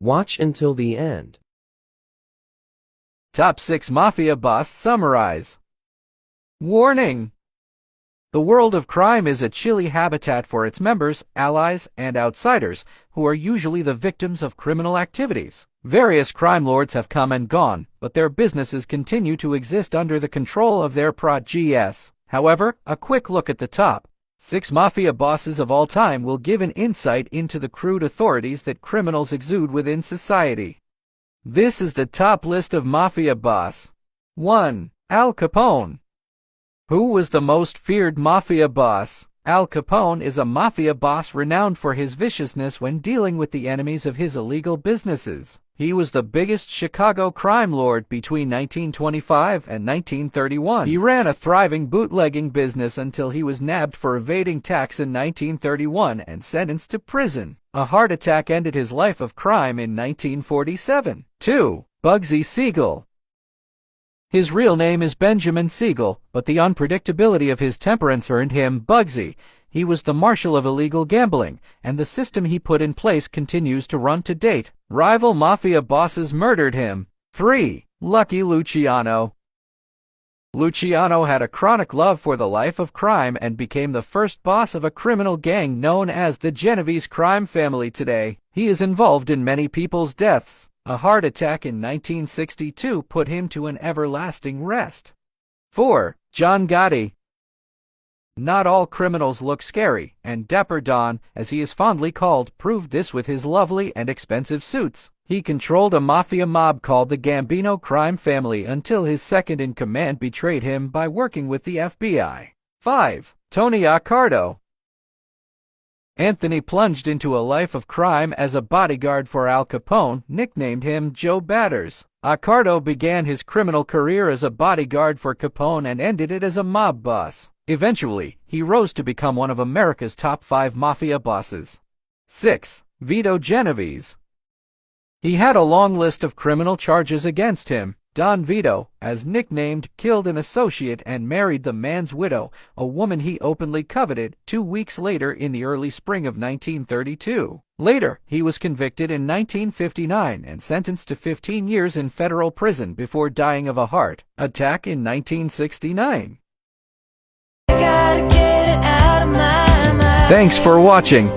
Watch until the end. Top 6 Mafia Boss Summarize. Warning! The world of crime is a chilly habitat for its members, allies, and outsiders, who are usually the victims of criminal activities. Various crime lords have come and gone, but their businesses continue to exist under the control of their protégés. However, a quick look at the top 6 mafia bosses of all time will give an insight into the crude authorities that criminals exude within society. This is the top list of mafia boss. 1. Al Capone. Who was the most feared mafia boss? Al Capone is a mafia boss renowned for his viciousness when dealing with the enemies of his illegal businesses. He was the biggest Chicago crime lord between 1925 and 1931. He ran a thriving bootlegging business until he was nabbed for evading tax in 1931 and sentenced to prison. A heart attack ended his life of crime in 1947. 2. Bugsy Siegel. His real name is Benjamin Siegel, but the unpredictability of his temperance earned him Bugsy. He was the marshal of illegal gambling, and the system he put in place continues to run to date. Rival mafia bosses murdered him. 3. Lucky Luciano. Luciano had a chronic love for the life of crime and became the first boss of a criminal gang known as the Genovese crime family today. He is involved in many people's deaths. A heart attack in 1962 put him to an everlasting rest. 4. John Gotti. Not all criminals look scary, and Dapper Don, as he is fondly called, proved this with his lovely and expensive suits. He controlled a mafia mob called the Gambino crime family until his second-in-command betrayed him by working with the FBI. 5. Tony Accardo. Anthony plunged into a life of crime as a bodyguard for Al Capone, nicknamed him Joe Batters. Accardo began his criminal career as a bodyguard for Capone and ended it as a mob boss. Eventually, he rose to become one of America's top 5 mafia bosses. 6. Vito Genovese. He had a long list of criminal charges against him. Don Vito, as nicknamed, killed an associate and married the man's widow, a woman he openly coveted, 2 weeks later in the early spring of 1932. Later, he was convicted in 1959 and sentenced to 15 years in federal prison before dying of a heart attack in 1969. Thanks for watching.